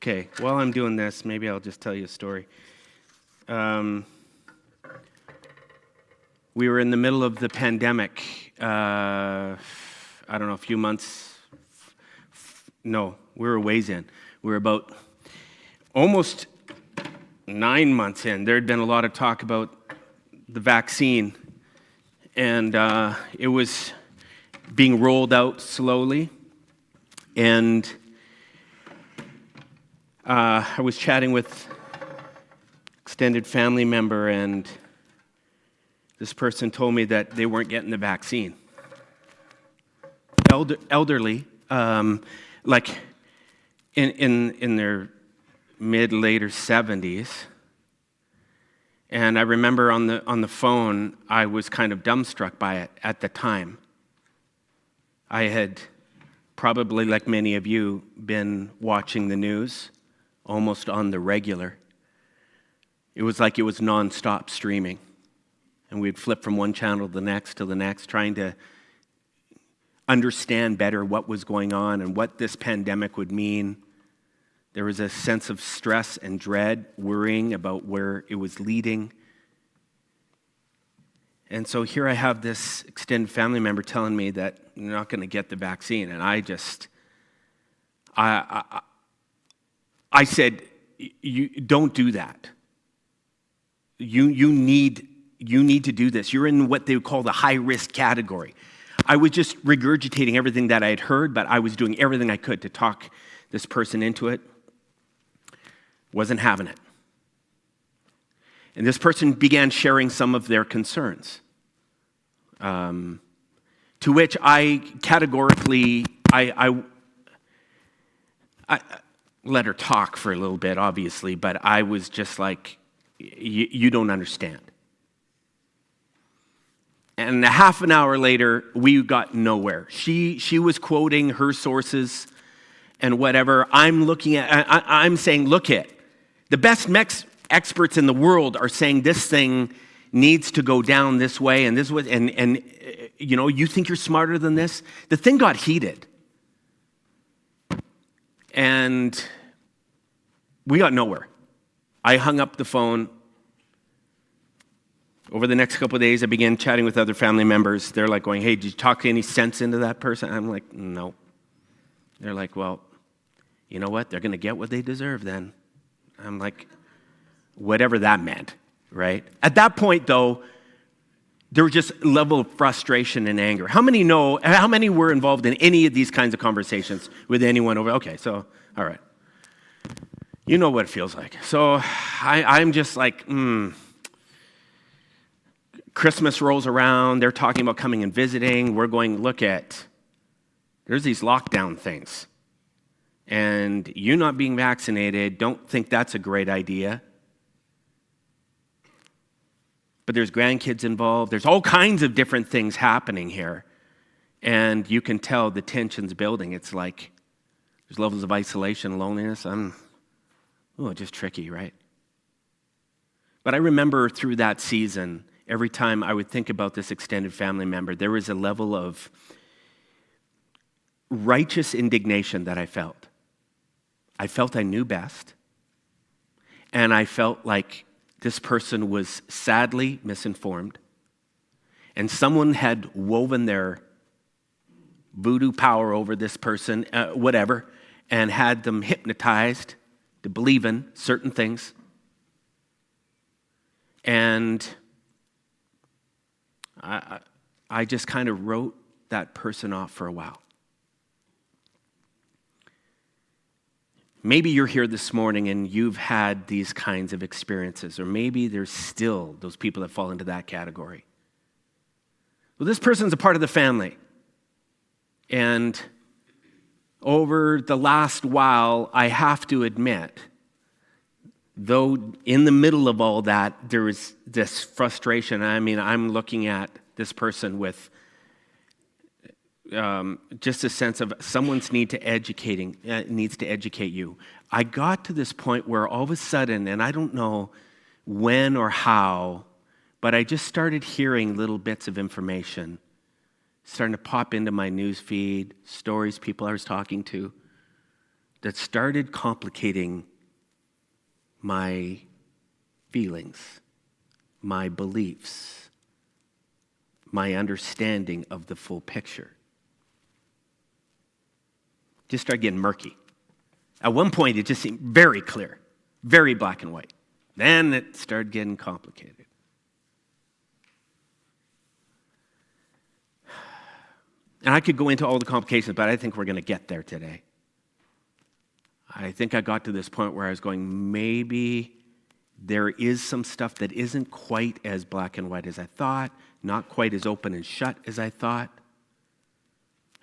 Okay, while I'm doing this, maybe I'll just tell you a story. We were in the middle of the pandemic. I don't know, a few months. No, we were ways in. We were about almost 9 months in. There had been a lot of talk about the vaccine, and it was being rolled out slowly. And I was chatting with extended family member, and this person told me that they weren't getting the vaccine. Elderly, like in their later 70s. And I remember on the phone, I was kind of dumbstruck by it at the time. I had probably, like many of you, been watching the news almost on the regular. It was like it was nonstop streaming. And we'd flip from one channel to the next, trying to understand better what was going on and what this pandemic would mean. There was a sense of stress and dread, worrying about where it was leading. And so here I have this extended family member telling me that you're not going to get the vaccine. And I said, you don't do that. You need to do this. You're in what they would call the high-risk category. I was just regurgitating everything that I had heard, but I was doing everything I could to talk this person into it. Wasn't having it. And this person began sharing some of their concerns, to which I categorically, I let her talk for a little bit, obviously, but I was just like, you don't understand. And a half an hour later, we got nowhere. She was quoting her sources and whatever. I'm saying, look it, the best experts in the world are saying this thing needs to go down this way and this way, and you know, you think you're smarter than this? The thing got heated. And we got nowhere. I hung up the phone. Over the next couple of days, I began chatting with other family members. They're like going, hey, did you talk any sense into that person? I'm like, no. They're like, well, you know what? They're going to get what they deserve then. I'm like, whatever that meant, right? At that point, though, there was just a level of frustration and anger. How many were involved in any of these kinds of conversations with anyone over? Okay, so, all right. You know what it feels like. So I'm just like, Christmas rolls around, they're talking about coming and visiting. We're going, there's these lockdown things. And you not being vaccinated, don't think that's a great idea. But there's grandkids involved. There's all kinds of different things happening here. And you can tell the tension's building. It's like there's levels of isolation, loneliness. Just tricky, right? But I remember through that season, every time I would think about this extended family member, there was a level of righteous indignation that I felt. I felt I knew best, and I felt like this person was sadly misinformed, and someone had woven their voodoo power over this person, and had them hypnotized to believe in certain things. And I just kind of wrote that person off for a while. Maybe you're here this morning and you've had these kinds of experiences, or maybe there's still those people that fall into that category. Well, this person's a part of the family. And over the last while, I have to admit, though in the middle of all that, there was this frustration. I mean, I'm looking at this person with just a sense of someone needs to educate you. I got to this point where all of a sudden, and I don't know when or how, but I just started hearing little bits of information starting to pop into my news feed, stories people I was talking to, that started complicating my feelings, my beliefs, my understanding of the full picture. Just started getting murky. At one point, it just seemed very clear, very black and white. Then it started getting complicated. And I could go into all the complications, but I think we're going to get there today. I think I got to this point where I was going, maybe there is some stuff that isn't quite as black and white as I thought, not quite as open and shut as I thought.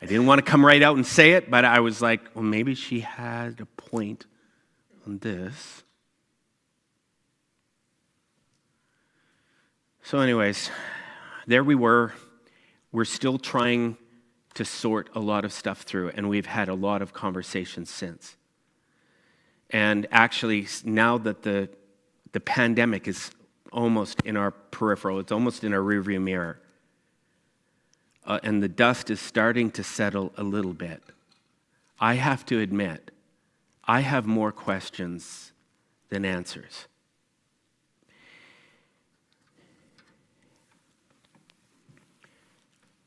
I didn't want to come right out and say it, but I was like, well, maybe she had a point on this. So anyways, there we were. We're still trying to sort a lot of stuff through, and we've had a lot of conversations since. And actually, now that the pandemic is almost in our peripheral, it's almost in our rearview mirror, and the dust is starting to settle a little bit, I have to admit, I have more questions than answers.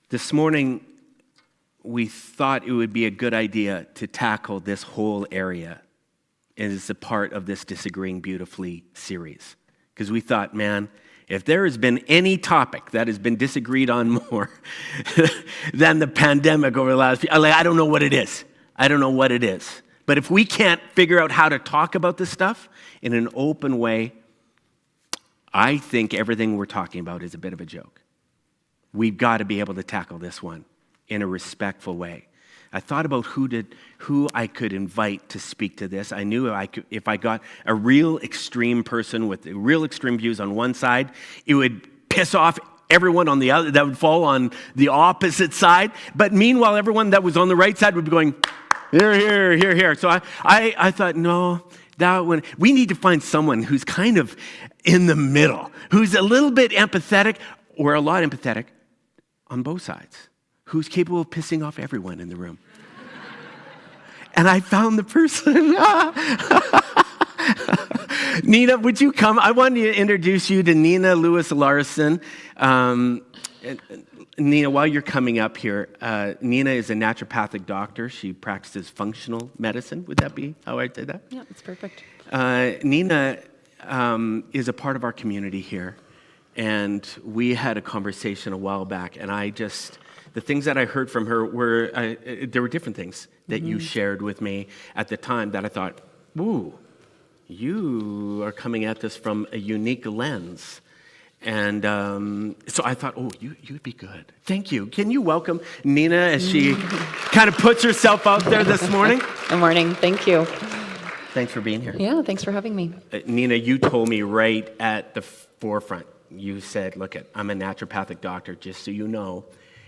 This morning, we thought it would be a good idea to tackle this whole area as a part of this Disagreeing Beautifully series. Because we thought, man, if there has been any topic that has been disagreed on more than the pandemic over the last few, I don't know what it is. I don't know what it is. But if we can't figure out how to talk about this stuff in an open way, I think everything we're talking about is a bit of a joke. We've got to be able to tackle this one in a respectful way. I thought about who I could invite to speak to this. I knew if I got a real extreme person with real extreme views on one side, it would piss off everyone on the other, that would fall on the opposite side. But meanwhile, everyone that was on the right side would be going, here, here, here, here. So I thought, no, that one, we need to find someone who's kind of in the middle, who's a little bit empathetic or a lot empathetic on both sides, who's capable of pissing off everyone in the room. And I found the person. Nina, would you come? I wanted to introduce you to Nina Lewis-Larson. Nina, while you're coming up here, Nina is a naturopathic doctor. She practices functional medicine. Would that be how I'd say that? Yeah, that's perfect. Nina is a part of our community here. And we had a conversation a while back, and the things that I heard from her were, there were different things that you shared with me at the time that I thought, ooh, you are coming at this from a unique lens. And so I thought, oh, you'd be good. Thank you. Can you welcome Nina as she kind of puts herself out there this morning? Good morning. Thank you. Thanks for being here. Yeah, thanks for having me. Nina, you told me right at the forefront, you said, look, I'm a naturopathic doctor, just so you know,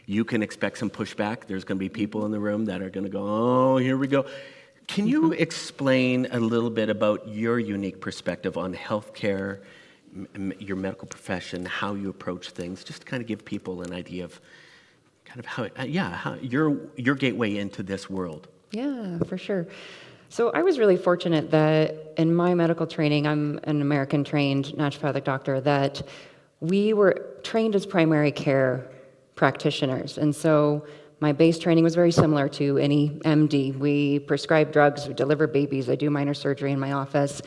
you can expect some pushback. There's going to be people in the room that are going to go, oh, here we go. Can you explain a little bit about your unique perspective on healthcare, your medical profession, how you approach things, just to kind of give people an idea of kind of how your gateway into this world? Yeah, for sure. So I was really fortunate that in my medical training, I'm an American-trained naturopathic doctor, that we were trained as primary care practitioners. And so my base training was very similar to any MD. We prescribe drugs, we deliver babies, I do minor surgery in my office.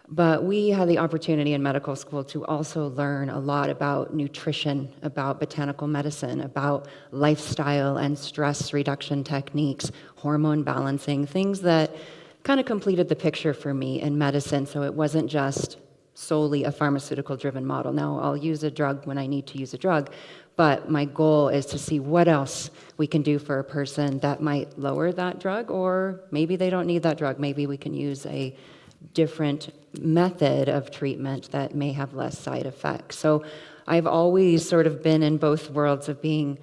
But we had the opportunity in medical school to also learn a lot about nutrition, about botanical medicine, about lifestyle and stress reduction techniques, hormone balancing, things that kind of completed the picture for me in medicine. So it wasn't just solely a pharmaceutical-driven model. Now, I'll use a drug when I need to use a drug, but my goal is to see what else we can do for a person that might lower that drug, or maybe they don't need that drug. Maybe we can use a different method of treatment that may have less side effects. So I've always sort of been in both worlds of being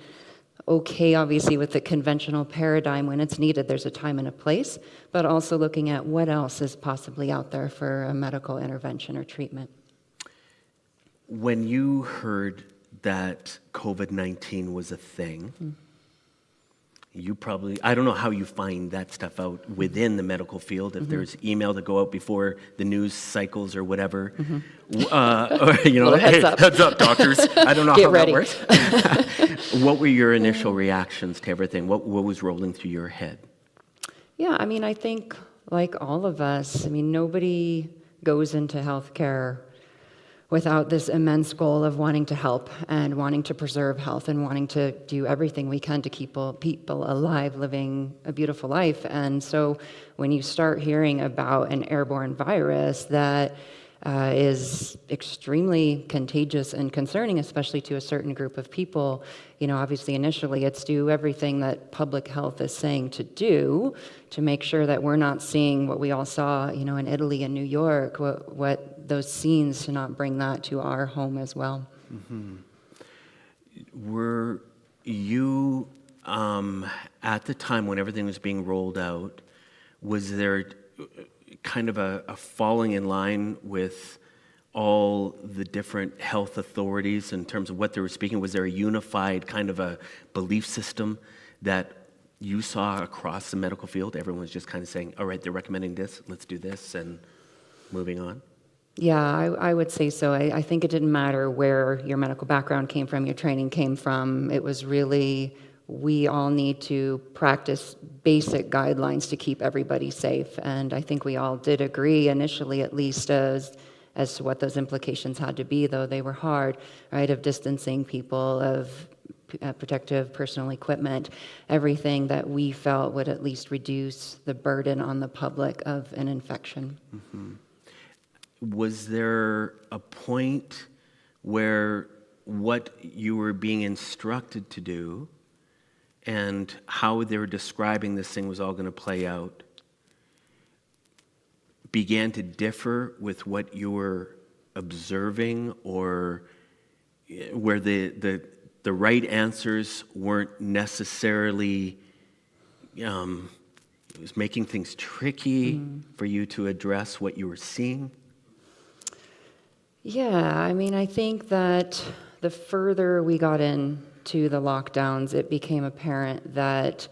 okay, obviously, with the conventional paradigm when it's needed. There's a time and a place, but also looking at what else is possibly out there for a medical intervention or treatment. When you heard that COVID-19 was a thing, you probably, I don't know how you find that stuff out within the medical field, if there's email that go out before the news cycles or whatever. Or, Little hey, heads up. heads up, doctors. I don't know Get how ready. that works. What were your initial reactions to everything? What was rolling through your head? Yeah, I mean, I think like all of us, I mean, nobody goes into healthcare without this immense goal of wanting to help and wanting to preserve health and wanting to do everything we can to keep people alive, living a beautiful life. And so when you start hearing about an airborne virus that is extremely contagious and concerning, especially to a certain group of people, obviously initially it's do everything that public health is saying to do to make sure that we're not seeing what we all saw, in Italy and New York, what those scenes, to not bring that to our home as well. Mm-hmm. Were you, at the time when everything was being rolled out, was there kind of a falling in line with all the different health authorities in terms of what they were speaking? Was there a unified kind of a belief system that you saw across the medical field? Everyone was just kind of saying, all right, they're recommending this, let's do this, and moving on? Yeah, I would say so. I think it didn't matter where your medical background came from, your training came from. It was really, we all need to practice basic guidelines to keep everybody safe. And I think we all did agree initially, at least as to what those implications had to be, though they were hard, right, of distancing people, of protective personal equipment, everything that we felt would at least reduce the burden on the public of an infection. Mm-hmm. Was there a point where what you were being instructed to do and how they were describing this thing was all going to play out began to differ with what you were observing, or where the right answers weren't necessarily, it was making things tricky for you to address what you were seeing? Yeah, I mean, I think that the further we got into the lockdowns, it became apparent that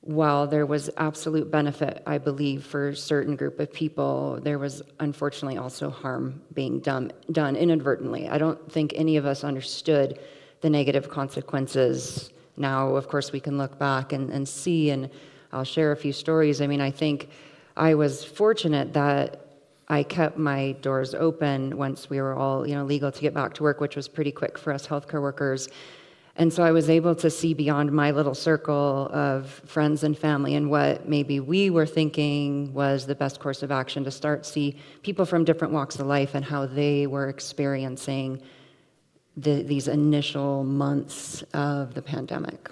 while there was absolute benefit, I believe, for a certain group of people, there was unfortunately also harm being done inadvertently. I don't think any of us understood the negative consequences. Now, of course, we can look back and see, and I'll share a few stories. I mean, I think I was fortunate that I kept my doors open once we were all, legal to get back to work, which was pretty quick for us healthcare workers. And so I was able to see beyond my little circle of friends and family and what maybe we were thinking was the best course of action, to start see people from different walks of life and how they were experiencing these initial months of the pandemic.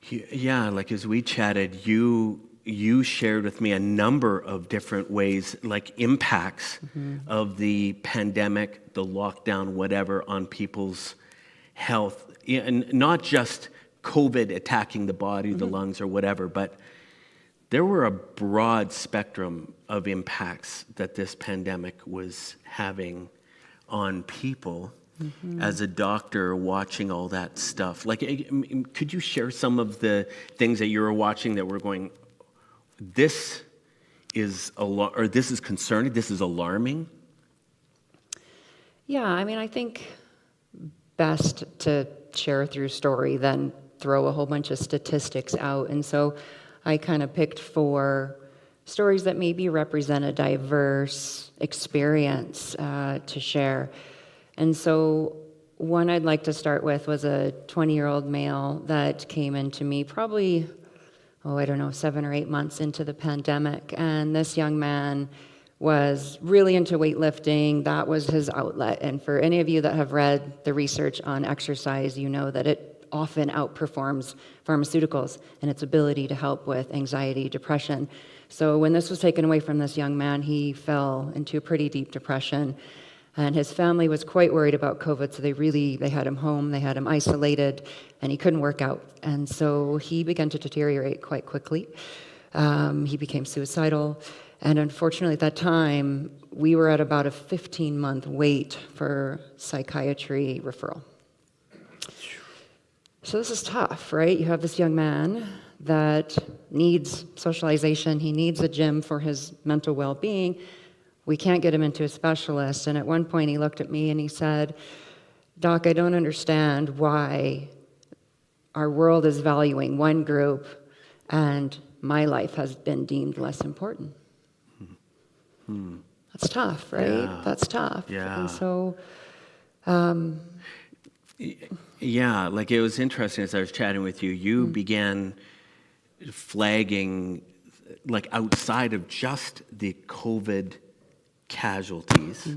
Yeah, like as we chatted, you shared with me a number of different ways, like impacts of the pandemic, the lockdown, whatever, on people's health. And not just COVID attacking the body, the lungs, or whatever, but there were a broad spectrum of impacts that this pandemic was having on people. As a doctor, watching all that stuff, like, could you share some of the things that you were watching that were going, this is or this is concerning, this is alarming? Yeah, I mean, I think best to share through story than throw a whole bunch of statistics out. And so I kind of picked 4 stories that maybe represent a diverse experience to share. And so one I'd like to start with was a 20-year-old male that came into me probably, 7 or 8 months into the pandemic. And this young man was really into weightlifting. That was his outlet. And for any of you that have read the research on exercise, you know that it often outperforms pharmaceuticals in its ability to help with anxiety, depression. So when this was taken away from this young man, he fell into a pretty deep depression. And his family was quite worried about COVID, so they had him home, they had him isolated, and he couldn't work out. And so he began to deteriorate quite quickly. He became suicidal. And unfortunately, at that time, we were at about a 15-month wait for psychiatry referral. So this is tough, right? You have this young man that needs socialization. He needs a gym for his mental well-being. We can't get him into a specialist. And at one point he looked at me and he said, "Doc, I don't understand why our world is valuing one group and my life has been deemed less important." That's tough, right? Yeah. That's tough. Yeah. And so, Yeah, like it was interesting as I was chatting with you, you began flagging, like outside of just the COVID casualties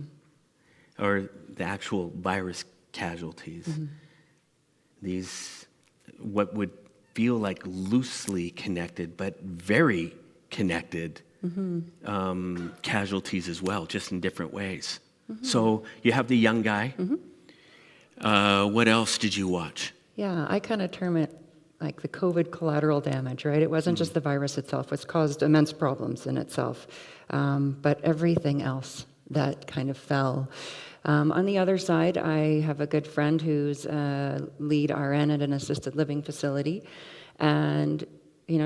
or the actual virus casualties, these what would feel like loosely connected but very connected casualties as well, just in different ways. So you have the young guy. What else did you watch? yeah, I kind of term it like the COVID collateral damage, right? It wasn't just the virus itself, which caused immense problems in itself, but everything else that kind of fell. On the other side, I have a good friend who's a lead RN at an assisted living facility, and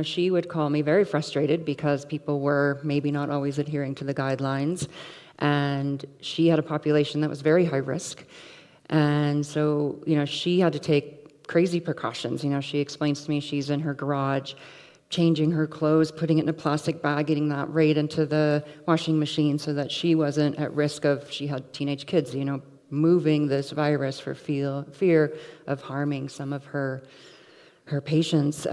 she would call me very frustrated because people were maybe not always adhering to the guidelines, and she had a population that was very high risk. And so, she had to take crazy precautions. She explains to me she's in her garage, changing her clothes, putting it in a plastic bag, getting that right into the washing machine so that she wasn't at risk of, she had teenage kids, moving this virus for fear of harming some of her patients.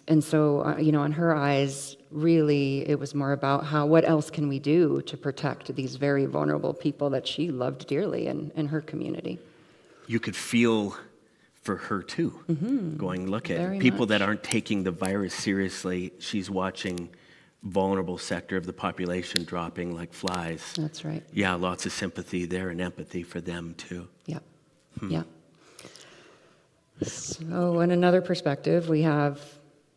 And so, in her eyes, really, it was more about what else can we do to protect these very vulnerable people that she loved dearly in her community. You could feel for her too, going, look at Very people much. that aren't taking the virus seriously. She's watching vulnerable sector of the population dropping like flies. That's right. Yeah, lots of sympathy there and empathy for them too. Yeah. Yeah. So, in another perspective, we have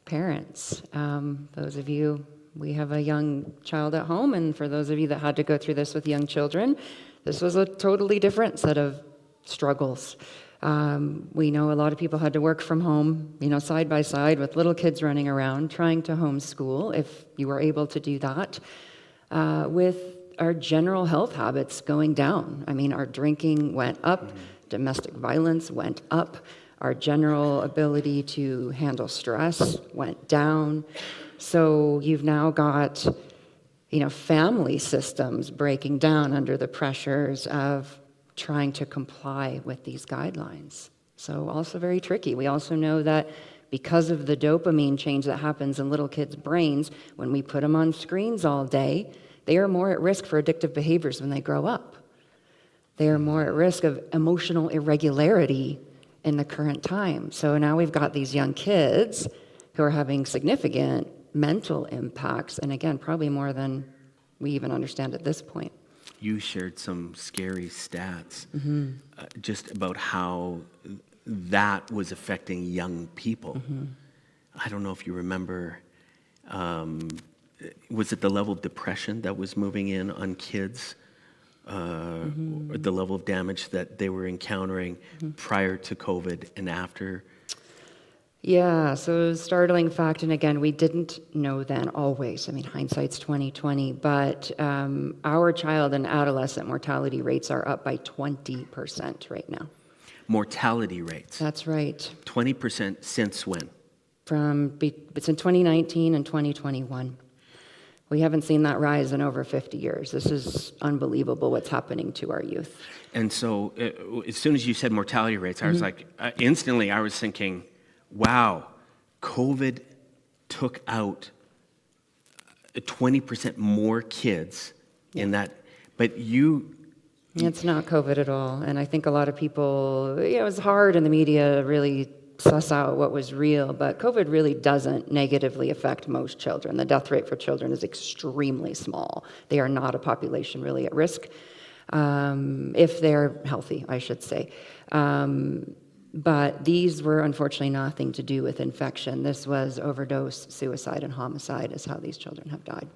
parents. Those of you, we have a young child at home, and for those of you that had to go through this with young children, this was a totally different set of struggles. We know a lot of people had to work from home, side by side with little kids running around, trying to homeschool, if you were able to do that, with our general health habits going down. I mean, our drinking went up, domestic violence went up, our general ability to handle stress went down. So you've now got, family systems breaking down under the pressures of trying to comply with these guidelines. So also very tricky. We also know that because of the dopamine change that happens in little kids' brains, when we put them on screens all day, they are more at risk for addictive behaviors when they grow up. They are more at risk of emotional irregularity in the current time. So now we've got these young kids who are having significant mental impacts, and again, probably more than we even understand at this point. You shared some scary stats just about how that was affecting young people. I don't know if you remember, was it the level of depression that was moving in on kids? Or the level of damage that they were encountering prior to COVID and after? Yeah, so a startling fact, and again, we didn't know then always. I mean, hindsight's 2020, but our child and adolescent mortality rates are up by 20% right now. Mortality rates? That's right. 20% since when? It's in 2019 and 2021. We haven't seen that rise in over 50 years. This is unbelievable what's happening to our youth. And so as soon as you said mortality rates, I was like, instantly I was thinking, wow, COVID took out 20% more kids in that, but you... It's not COVID at all. And I think a lot of people, it was hard in the media to really suss out what was real, but COVID really doesn't negatively affect most children. The death rate for children is extremely small. They are not a population really at risk, if they're healthy, I should say. But these were unfortunately nothing to do with infection. This was overdose, suicide, and homicide is how these children have died.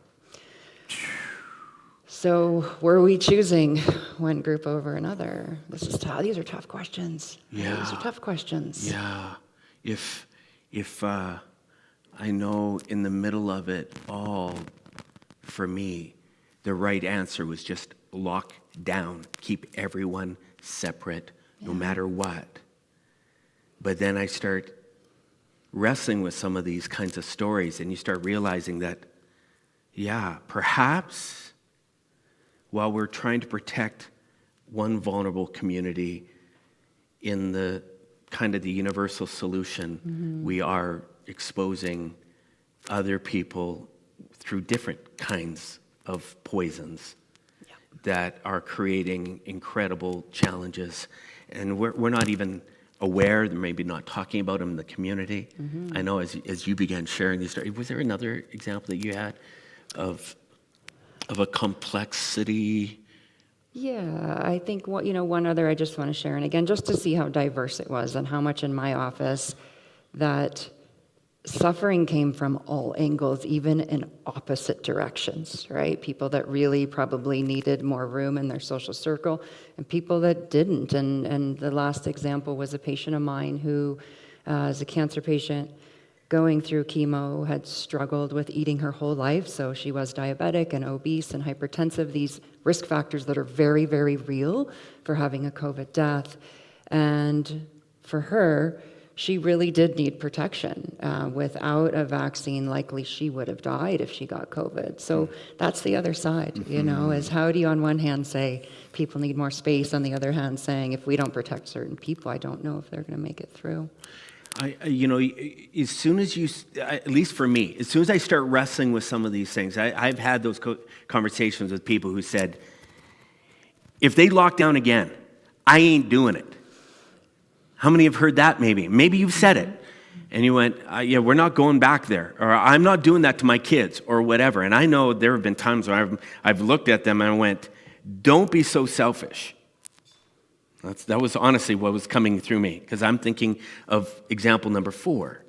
So So were we choosing one group over another? This is tough. These are tough questions. Yeah. These are tough questions. Yeah. If I know in the middle of it all, for me, the right answer was just lock down, keep everyone separate, no matter what. But then I start wrestling with some of these kinds of stories, and you start realizing that, yeah, perhaps while we're trying to protect one vulnerable community in the kind of the universal solution, we are exposing other people through different kinds of poisons that are creating incredible challenges. And we're not even aware, maybe not talking about them in the community. I know as you began sharing these stories, was there another example that you had of a complexity? Yeah, I think one other I just want to share, and again, just to see how diverse it was and how much in my office that suffering came from all angles, even in opposite directions, right? People that really probably needed more room in their social circle and people that didn't. And the last example was a patient of mine who is a cancer patient going through chemo, had struggled with eating her whole life. So she was diabetic and obese and hypertensive, these risk factors that are very, very real for having a COVID death. And for her, she really did need protection. Without a vaccine, likely she would have died if she got COVID. So that's the other side, is how do you on one hand say people need more space, on the other hand saying if we don't protect certain people, I don't know if they're going to make it through. As soon as you, at least for me, as soon as I start wrestling with some of these things, I've had those conversations with people who said, if they lock down again, I ain't doing it. How many have heard that maybe? Maybe you've said it. And you went, yeah, we're not going back there. Or I'm not doing that to my kids or whatever. And I know there have been times where I've looked at them and I went, don't be so selfish. That was honestly what was coming through me, because I'm thinking of example number 4.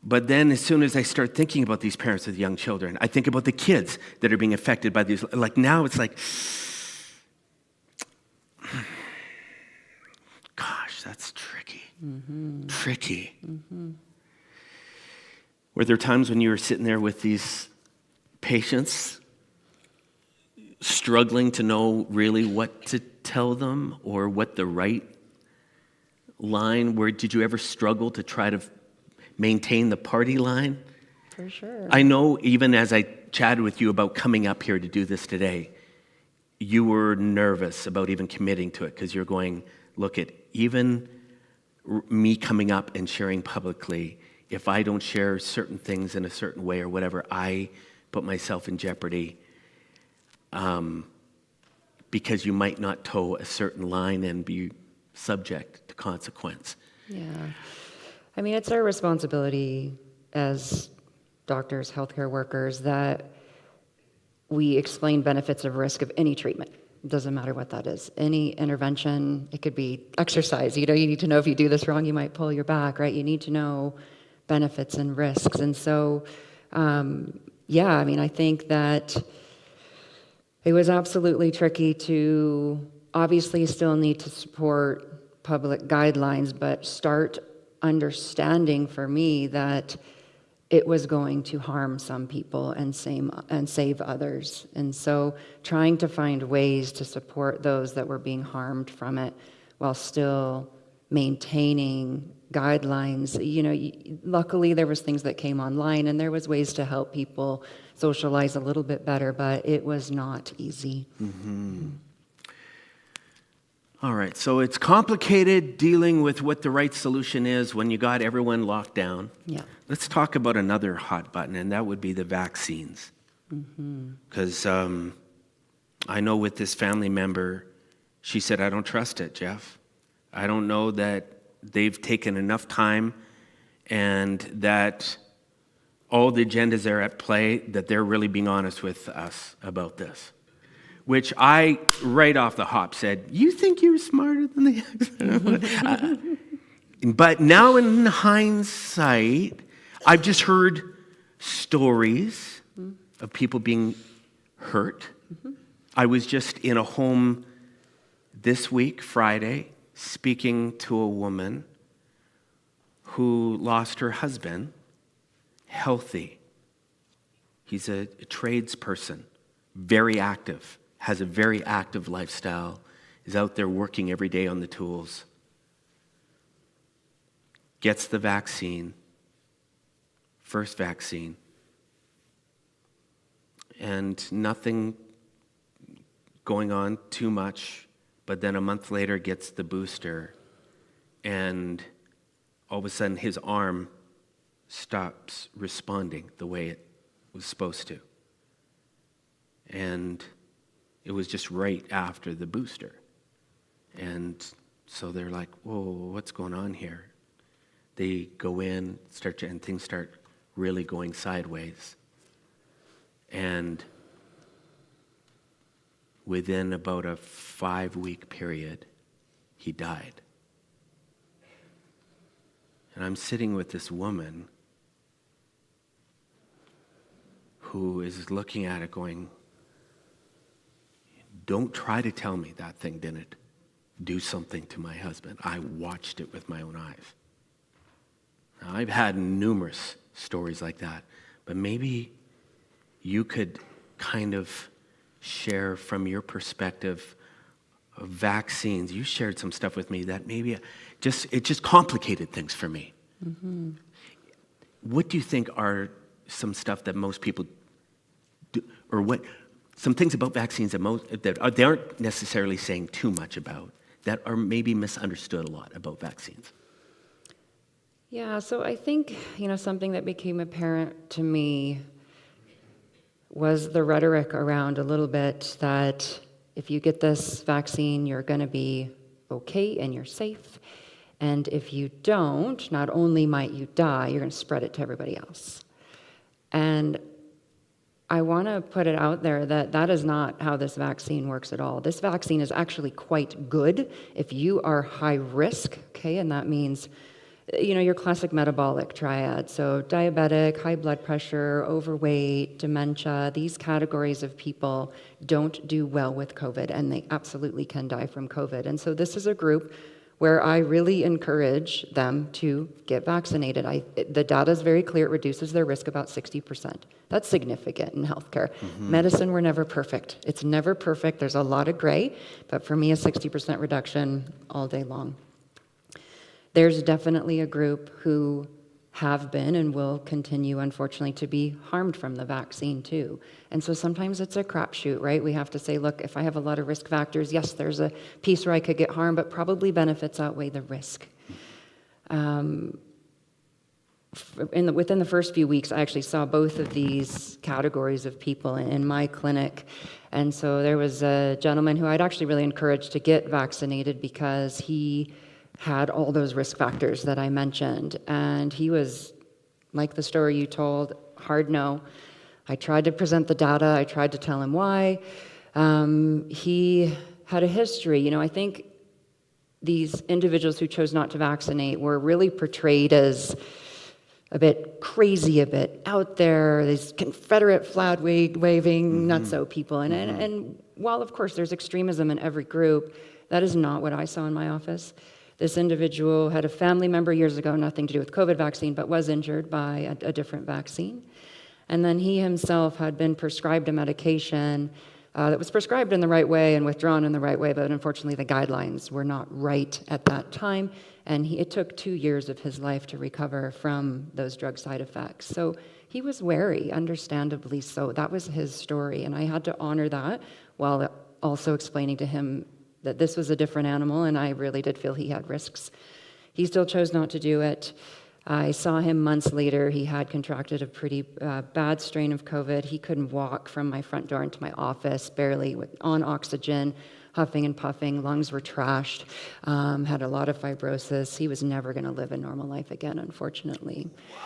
But then as soon as I start thinking about these parents with young children, I think about the kids that are being affected by these. Like now it's like, gosh, that's tricky. Tricky. Were there times when you were sitting there with these patients struggling to know really what to tell them or what the right line, where did you ever struggle to try to maintain the party line? For sure. I know even as I chatted with you about coming up here to do this today, you were nervous about even committing to it because you're going, look at even me coming up and sharing publicly, if I don't share certain things in a certain way or whatever, I put myself in jeopardy. Because you might not toe a certain line and be subject to consequence. Yeah. I mean, it's our responsibility as doctors, healthcare workers, that we explain benefits of risk of any treatment. It doesn't matter what that is. Any intervention, it could be exercise. You need to know if you do this wrong, you might pull your back, right? You need to know benefits and risks. And so, I think that it was absolutely tricky to obviously still need to support public guidelines, but start understanding for me that it was going to harm some people and save others. And so trying to find ways to support those that were being harmed from it while still maintaining guidelines. Luckily there was things that came online and there was ways to help people socialize a little bit better, but it was not easy. All right, so it's complicated dealing with what the right solution is when you got everyone locked down. Yeah. Let's talk about another hot button, and that would be the vaccines. Because I know with this family member, she said, I don't trust it, Jeff. I don't know that they've taken enough time and that all the agendas are at play, that they're really being honest with us about this. Which I, right off the hop, said, you think you're smarter than the But now in hindsight, I've just heard stories of people being hurt. I was just in a home this week, Friday, speaking to a woman who lost her husband, healthy. He's a tradesperson, very active, has a very active lifestyle, is out there working every day on the tools, gets the vaccine, first vaccine, and nothing going on too much, but then a month later gets the booster, and all of a sudden his arm stops responding the way it was supposed to. And it was just right after the booster. And so they're like, whoa, what's going on here? They go in, and things start really going sideways. And within about a 5-week period, he died. And I'm sitting with this woman who is looking at it going, don't try to tell me that thing didn't do something to my husband. I watched it with my own eyes. Now, I've had numerous stories like that, but maybe you could kind of share from your perspective of vaccines. You shared some stuff with me that maybe it just complicated things for me. Mm-hmm. What do you think are some stuff that most people do, or what some things about vaccines that they aren't necessarily saying too much about, that are maybe misunderstood a lot about vaccines? Yeah, so I think, something that became apparent to me was the rhetoric around a little bit that if you get this vaccine, you're going to be okay and you're safe. And if you don't, not only might you die, you're going to spread it to everybody else. And I want to put it out there that that is not how this vaccine works at all. This vaccine is actually quite good if you are high risk, okay? And that means, your classic metabolic triad. So diabetic, high blood pressure, overweight, dementia, these categories of people don't do well with COVID, and they absolutely can die from COVID. And so this is a group where I really encourage them to get vaccinated. The data is very clear. It reduces their risk about 60%. That's significant in healthcare. Mm-hmm. Medicine, we're never perfect. It's never perfect. There's a lot of gray, but for me, a 60% reduction all day long. There's definitely a group who have been and will continue, unfortunately, to be harmed from the vaccine too. And so sometimes it's a crapshoot, right? We have to say, look, if I have a lot of risk factors, yes, there's a piece where I could get harmed, but probably benefits outweigh the risk. Within the first few weeks, I actually saw both of these categories of people in my clinic. And so there was a gentleman who I'd actually really encouraged to get vaccinated because he had all those risk factors that I mentioned. And he was, like the story you told, hard no. I tried to present the data. I tried to tell him why. He had a history. I think these individuals who chose not to vaccinate were really portrayed as a bit crazy, a bit out there, these Confederate flag waving nutso people. And while, of course, there's extremism in every group, that is not what I saw in my office. This individual had a family member years ago, nothing to do with COVID vaccine, but was injured by a different vaccine. And then he himself had been prescribed a medication that was prescribed in the right way and withdrawn in the right way, but unfortunately the guidelines were not right at that time. And it took 2 years of his life to recover from those drug side effects. So he was wary, understandably so. That was his story, and I had to honor that while also explaining to him that this was a different animal, and I really did feel he had risks. He still chose not to do it. I saw him months later. He had contracted a pretty bad strain of COVID. He couldn't walk from my front door into my office, barely on oxygen, huffing and puffing. Lungs were trashed, had a lot of fibrosis. He was never going to live a normal life again, unfortunately. Wow.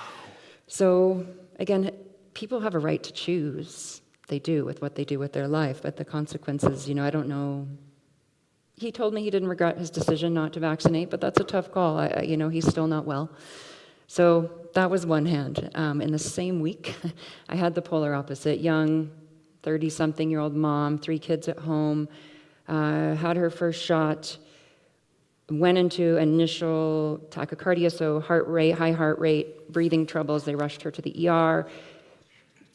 So, again, people have a right to choose. They do with what they do with their life, but the consequences, I don't know. He told me he didn't regret his decision not to vaccinate, but that's a tough call. He's still not well. So that was one hand. In the same week, I had the polar opposite. Young, 30-something-year-old mom, 3 kids at home, had her first shot, went into initial tachycardia, so high heart rate, breathing troubles. They rushed her to the ER.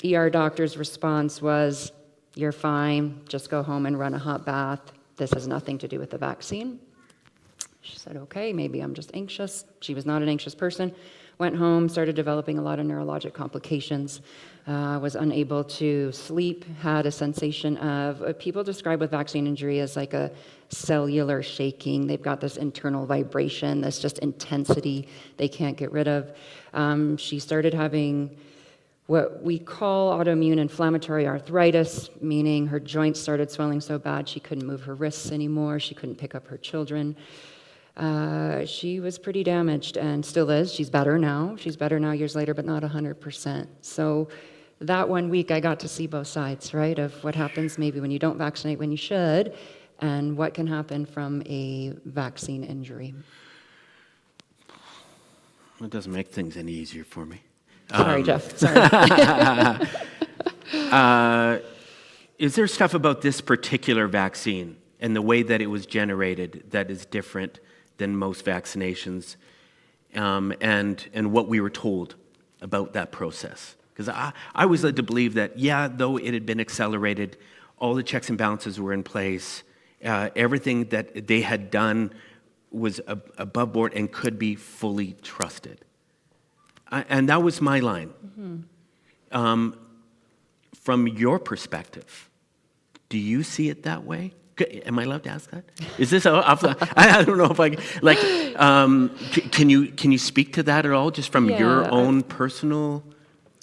ER doctor's response was, "You're fine, just go home and run a hot bath. This has nothing to do with the vaccine." She said, "Okay, maybe I'm just anxious." She was not an anxious person. Went home, started developing a lot of neurologic complications, was unable to sleep, had a sensation of, people describe with vaccine injury as like a cellular shaking. They've got this internal vibration, this just intensity they can't get rid of. She started having what we call autoimmune inflammatory arthritis, meaning her joints started swelling so bad she couldn't move her wrists anymore, she couldn't pick up her children. She was pretty damaged and still is. She's better now. She's better now years later, but not 100%. So that 1 week I got to see both sides, right, of what happens maybe when you don't vaccinate when you should and what can happen from a vaccine injury. It doesn't make things any easier for me. Sorry, Jeff. Sorry. Is there stuff about this particular vaccine and the way that it was generated that is different than most vaccinations, and what we were told about that process? Because I was led to believe that, though it had been accelerated, all the checks and balances were in place, everything that they had done was above board and could be fully trusted. And that was my line. Mm-hmm. From your perspective, do you see it that way? Am I allowed to ask that? Is this I don't know if I like. Can you speak to that at all, just from your own personal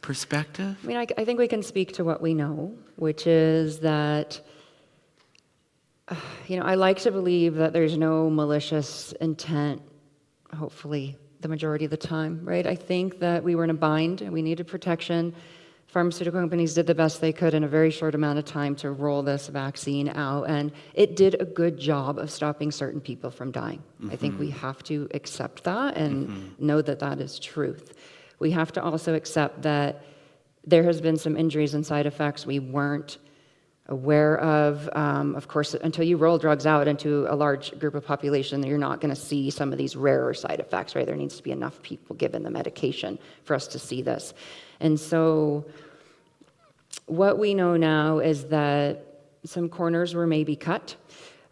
perspective? I mean, I think we can speak to what we know, which is that, I like to believe that there's no malicious intent, hopefully, the majority of the time, right? I think that we were in a bind and we needed protection. Pharmaceutical companies did the best they could in a very short amount of time to roll this vaccine out, and it did a good job of stopping certain people from dying. Mm-hmm. I think we have to accept that and know that that is truth. We have to also accept that there has been some injuries and side effects we weren't aware of. Of course, until you roll drugs out into a large group of population, you're not going to see some of these rarer side effects, right? There needs to be enough people given the medication for us to see this. And so what we know now is that some corners were maybe cut.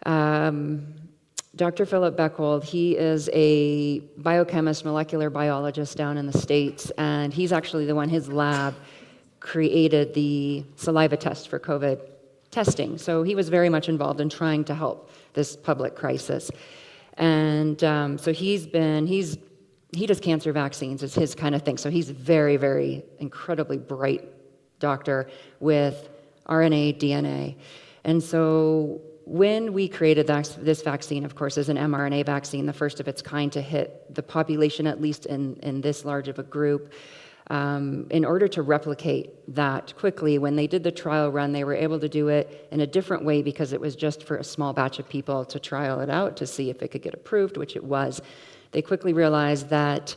Dr. Philip Beckold, he is a biochemist, molecular biologist down in the States, and he's actually the one, his lab created the saliva test for COVID testing. So he was very much involved in trying to help this public crisis. And so he does cancer vaccines, it's his kind of thing. So he's very, very incredibly bright doctor with RNA, DNA. And so when we created this vaccine, of course, is an mRNA vaccine, the first of its kind to hit the population, at least in this large of a group. In order to replicate that quickly, when they did the trial run, they were able to do it in a different way because it was just for a small batch of people to trial it out to see if it could get approved, which it was. They quickly realized that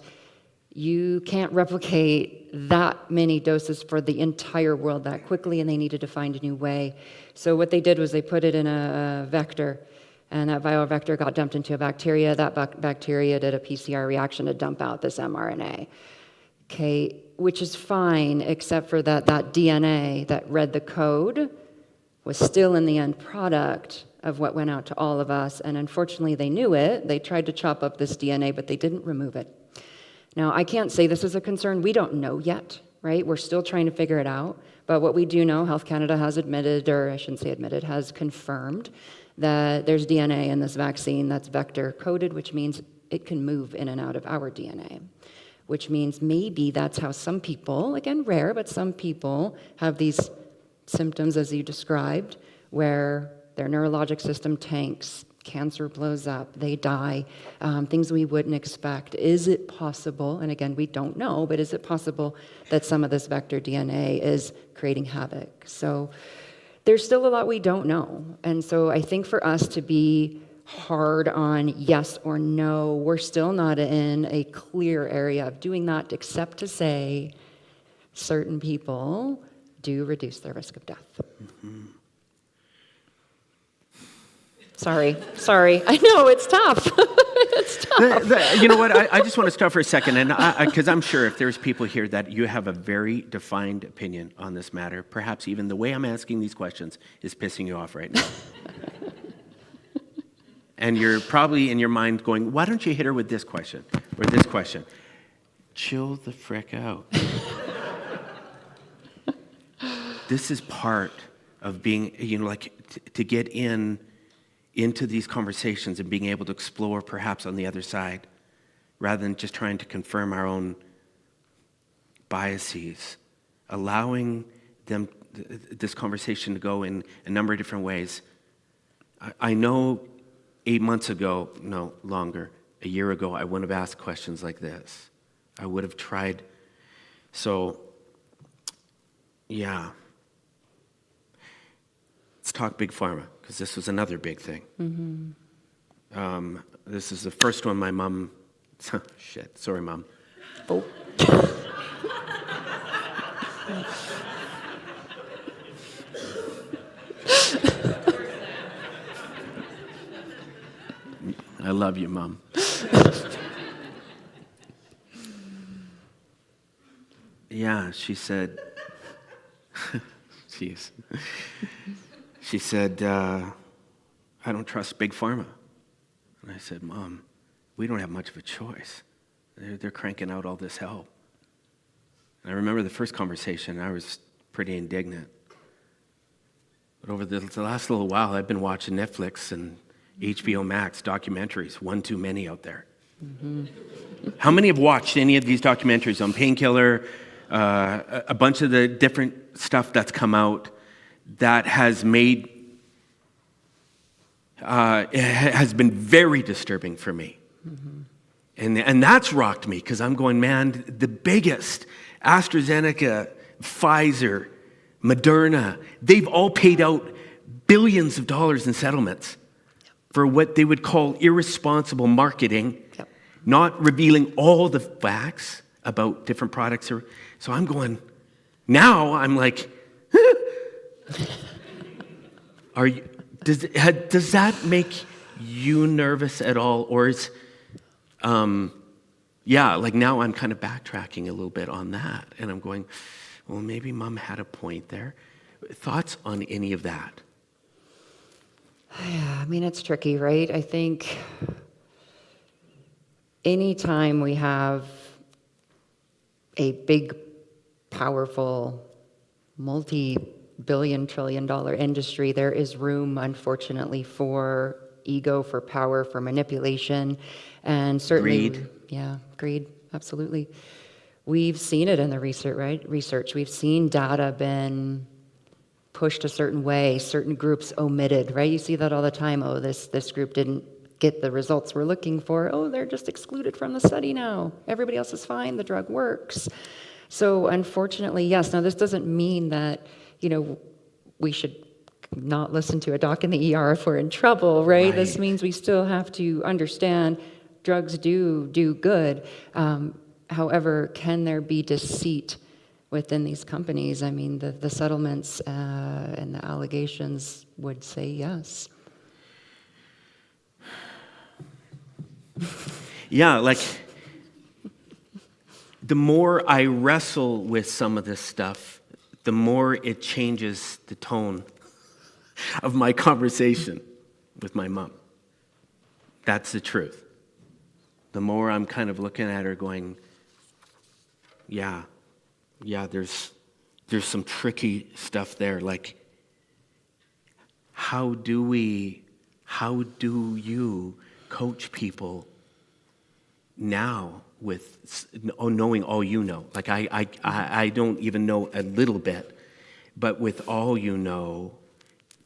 you can't replicate that many doses for the entire world that quickly, and they needed to find a new way. So what they did was they put it in a vector, and that viral vector got dumped into a bacteria. That bacteria did a PCR reaction to dump out this mRNA. Okay, which is fine, except for that DNA that read the code was still in the end product of what went out to all of us. And unfortunately, they knew it. They tried to chop up this DNA, but they didn't remove it. Now, I can't say this is a concern. We don't know yet, right? We're still trying to figure it out. But what we do know, Health Canada has admitted, or I shouldn't say admitted, has confirmed that there's DNA in this vaccine that's vector coded, which means it can move in and out of our DNA. Which means maybe that's how some people, again rare, but some people have these symptoms as you described, where their neurologic system tanks, cancer blows up, they die, things we wouldn't expect. Is it possible, and again, we don't know, but is it possible that some of this vector DNA is creating havoc? So there's still a lot we don't know. And so I think for us to be hard on yes or no, we're still not in a clear area of doing that, except to say certain people do reduce their risk of death. Sorry. I know, it's tough. It's tough. You know what? I just want to stop for a second, and because I'm sure if there's people here that you have a very defined opinion on this matter, perhaps even the way I'm asking these questions is pissing you off right now. And you're probably in your mind going, why don't you hit her with this question or this question? Chill the frick out. This is part of being, to get into these conversations and being able to explore perhaps on the other side, rather than just trying to confirm our own biases, allowing this conversation to go in a number of different ways. I know 8 months ago, no, longer, a year ago, I wouldn't have asked questions like this. I would have tried. So, yeah. Let's talk big pharma, because this was another big thing. Mm-hmm. This is the first one my mom, shit, sorry, Mom. Oh. I love you, Mom. Yeah, she said, jeez. She said, I don't trust big pharma. And I said, Mom, we don't have much of a choice. They're cranking out all this help. And I remember the first conversation, I was pretty indignant. But over the last little while, I've been watching Netflix and HBO Max documentaries, one too many out there. Mm-hmm. How many have watched any of these documentaries on painkiller, a bunch of the different stuff that's come out that has made, has been very disturbing for me. Mm-hmm. And that's rocked me, because I'm going, man, the biggest, AstraZeneca, Pfizer, Moderna, they've all paid out billions of dollars in settlements for what they would call irresponsible marketing, not revealing all the facts about different products. So I'm going, now I'm like, does that make you nervous at all? Or is, like now I'm kind of backtracking a little bit on that. And I'm going, well, maybe Mom had a point there. Thoughts on any of that? Yeah, I mean, it's tricky, right? I think anytime we have a big, powerful, multi-billion, trillion-dollar industry, there is room, unfortunately, for ego, for power, for manipulation, and certainly... Greed. Yeah, greed, absolutely. We've seen it in the research, right? We've seen data been pushed a certain way, certain groups omitted, right? You see that all the time. Oh, this group didn't get the results we're looking for. Oh, they're just excluded from the study now. Everybody else is fine. The drug works. So unfortunately, yes. Now, this doesn't mean that, we should not listen to a doc in the ER if we're in trouble, right? This means we still have to understand drugs do good. However, can there be deceit within these companies? I mean, the settlements and the allegations would say yes. Yeah, like the more I wrestle with some of this stuff, the more it changes the tone of my conversation with my mom. That's the truth. The more I'm kind of looking at her going, yeah, there's some tricky stuff there. Like, how do you coach people now with knowing all you know? Like, I don't even know a little bit, but with all you know,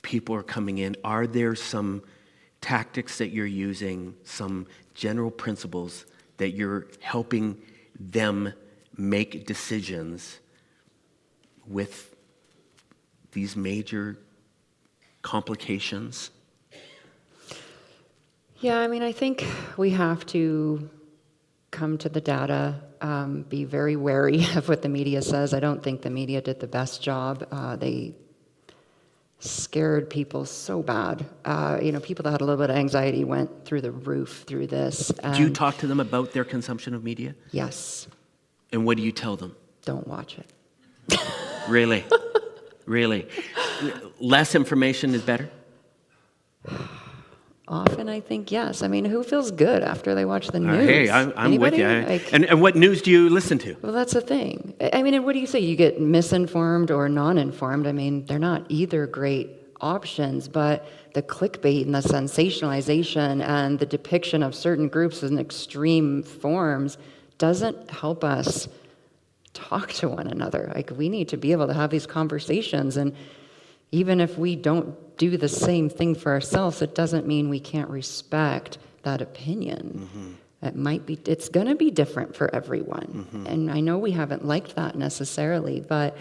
people are coming in. Are there some tactics that you're using, some general principles that you're helping them make decisions with these major complications? Yeah, I mean, I think we have to come to the data, be very wary of what the media says. I don't think the media did the best job. They scared people so bad. People that had a little bit of anxiety went through the roof through this. Do you talk to them about their consumption of media? Yes. And what do you tell them? Don't watch it. Really? Really? Less information is better? Often I think yes. I mean, who feels good after they watch the news? Hey, I'm with Anybody? you. And what news do you listen to? Well, that's the thing. I mean, and what do you say? You get misinformed or non-informed. I mean, they're not either great options, but the clickbait and the sensationalization and the depiction of certain groups in extreme forms doesn't help us talk to one another. Like, we need to be able to have these conversations, and even if we don't do the same thing for ourselves, it doesn't mean we can't respect that opinion. It's going to be different for everyone. And I know we haven't liked that necessarily, but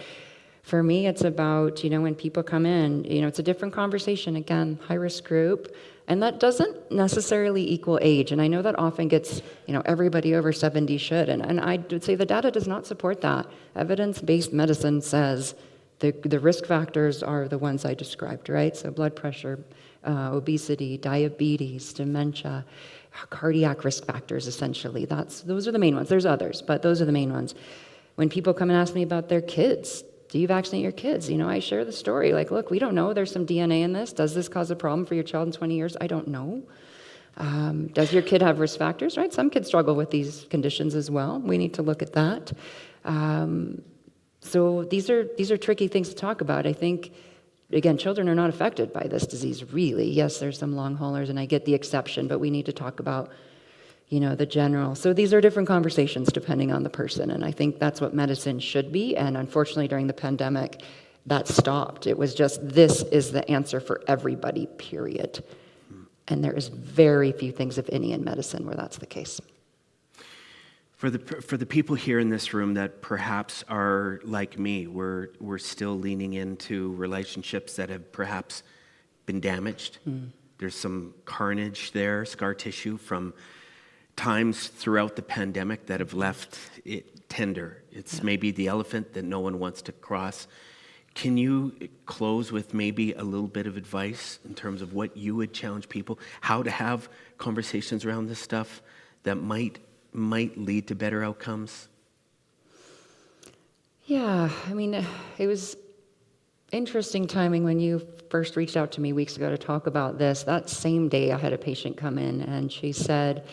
for me, it's about, when people come in, it's a different conversation. Again, high-risk group, and that doesn't necessarily equal age. And I know that often gets, everybody over 70 should, and I would say the data does not support that. Evidence-based medicine says the risk factors are the ones I described, right? So blood pressure, obesity, diabetes, dementia, cardiac risk factors, essentially. Those are the main ones. There's others, but those are the main ones. When people come and ask me about their kids, do you vaccinate your kids? I share the story. Like, look, we don't know. There's some DNA in this. Does this cause a problem for your child in 20 years? I don't know. Does your kid have risk factors, right? Some kids struggle with these conditions as well. We need to look at that. So these are tricky things to talk about. I think, again, children are not affected by this disease, really. Yes, there's some long haulers, and I get the exception, but we need to talk about, the general. So these are different conversations depending on the person, and I think that's what medicine should be, and unfortunately during the pandemic, that stopped. It was just, this is the answer for everybody, period. And there is very few things, if any, in medicine where that's the case. For the people here in this room that perhaps are like me, we're still leaning into relationships that have perhaps been damaged. There's some carnage there, scar tissue from times throughout the pandemic that have left it tender. It's maybe the elephant that no one wants to cross. Can you close with maybe a little bit of advice in terms of what you would challenge people, how to have conversations around this stuff that might lead to better outcomes? Yeah, I mean, it was interesting timing when you first reached out to me weeks ago to talk about this. That same day, I had a patient come in, and she said,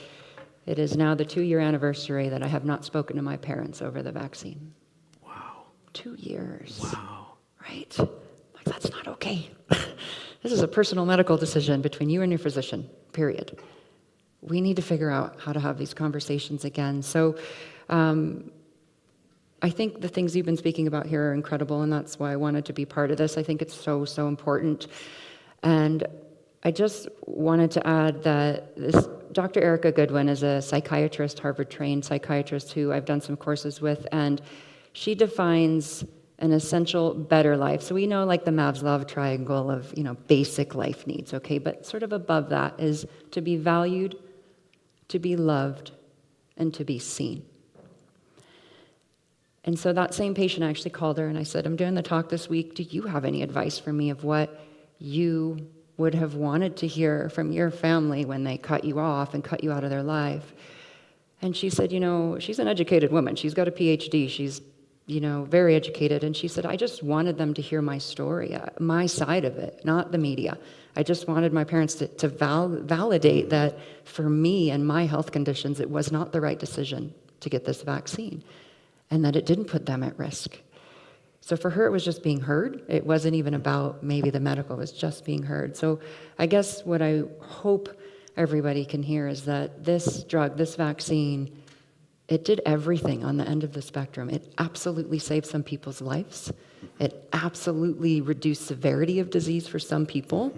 it is now the 2-year anniversary that I have not spoken to my parents over the vaccine. Wow. 2 years. Wow. Right? Like, that's not okay. This is a personal medical decision between you and your physician, period. We need to figure out how to have these conversations again. So I think the things you've been speaking about here are incredible, and that's why I wanted to be part of this. I think it's so, so important. And I just wanted to add that Dr. Erica Goodwin is a psychiatrist, Harvard-trained psychiatrist who I've done some courses with, and she defines an essential better life. So we know, like, the Maslow's triangle of, basic life needs, okay? But sort of above that is to be valued, to be loved, and to be seen. And so that same patient, I actually called her and I said, I'm doing the talk this week. Do you have any advice for me of what you would have wanted to hear from your family when they cut you off and cut you out of their life? And she said, she's an educated woman. She's got a PhD. She's, very educated. And she said, I just wanted them to hear my story, my side of it, not the media. I just wanted my parents to validate that for me and my health conditions, it was not the right decision to get this vaccine, and that it didn't put them at risk. So for her, it was just being heard. It wasn't even about maybe the medical, it was just being heard. So I guess what I hope everybody can hear is that this drug, this vaccine, it did everything on the end of the spectrum. It absolutely saved some people's lives. It absolutely reduced severity of disease for some people.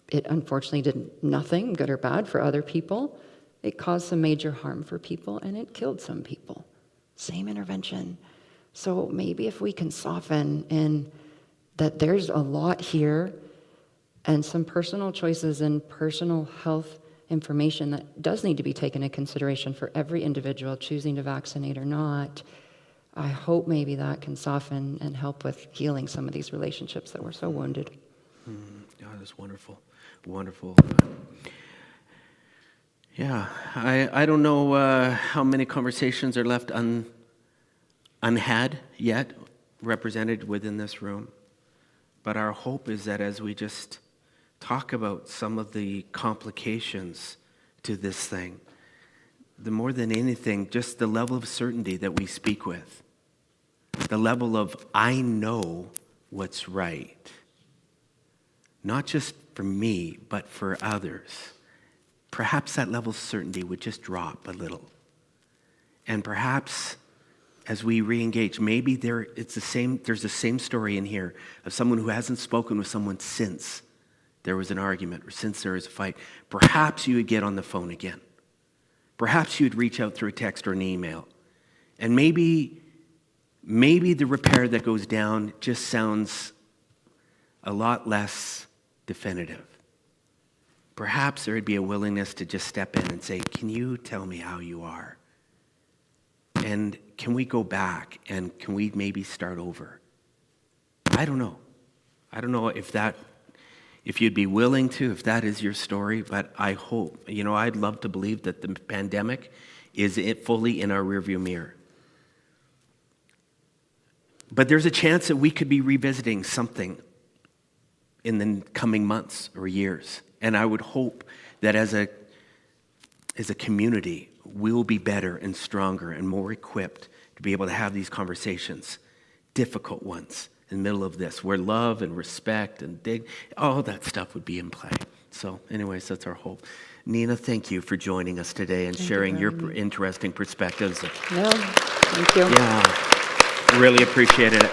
It unfortunately did nothing, good or bad, for other people. It caused some major harm for people, and it killed some people. Same intervention. So maybe if we can soften in that there's a lot here and some personal choices and personal health information that does need to be taken into consideration for every individual choosing to vaccinate or not, I hope maybe that can soften and help with healing some of these relationships that were so wounded. Yeah, that's wonderful. Wonderful. Yeah, I don't know how many conversations are left unhad yet, represented within this room. But our hope is that as we just talk about some of the complications to this thing, the more than anything, just the level of certainty that we speak with, the level of, I know what's right, not just for me, but for others. Perhaps that level of certainty would just drop a little. And perhaps as we re-engage, maybe there's the same story in here of someone who hasn't spoken with someone since there was an argument or since there was a fight. Perhaps you would get on the phone again. Perhaps you'd reach out through a text or an email. And maybe the repair that goes down just sounds a lot less definitive. Perhaps there would be a willingness to just step in and say, can you tell me how you are? And can we go back and can we maybe start over? I don't know. I don't know if you'd be willing to, if that is your story, but I hope, I'd love to believe that the pandemic is fully in our rearview mirror. But there's a chance that we could be revisiting something in the coming months or years. And I would hope that as a community, we'll be better and stronger and more equipped to be able to have these conversations, difficult ones, in the middle of this, where love and respect and all that stuff would be in play. So anyways, that's our hope. Nina, thank you for joining us today and sharing your interesting perspectives. No, thank you. Yeah, really appreciated it.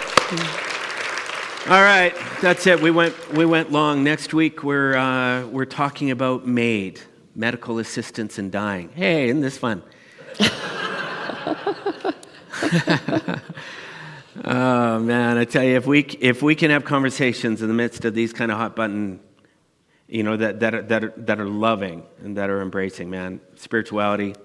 All right, that's it. We went long. Next week we're talking about MAID, medical assistance in dying. Hey, isn't this fun? Oh man, I tell you, if we can have conversations in the midst of these kind of hot button, that are loving and that are embracing, man, spirituality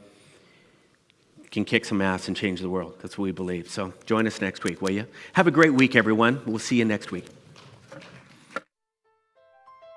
can kick some ass and change the world. That's what we believe. So join us next week, will you? Have a great week, everyone. We'll see you next week.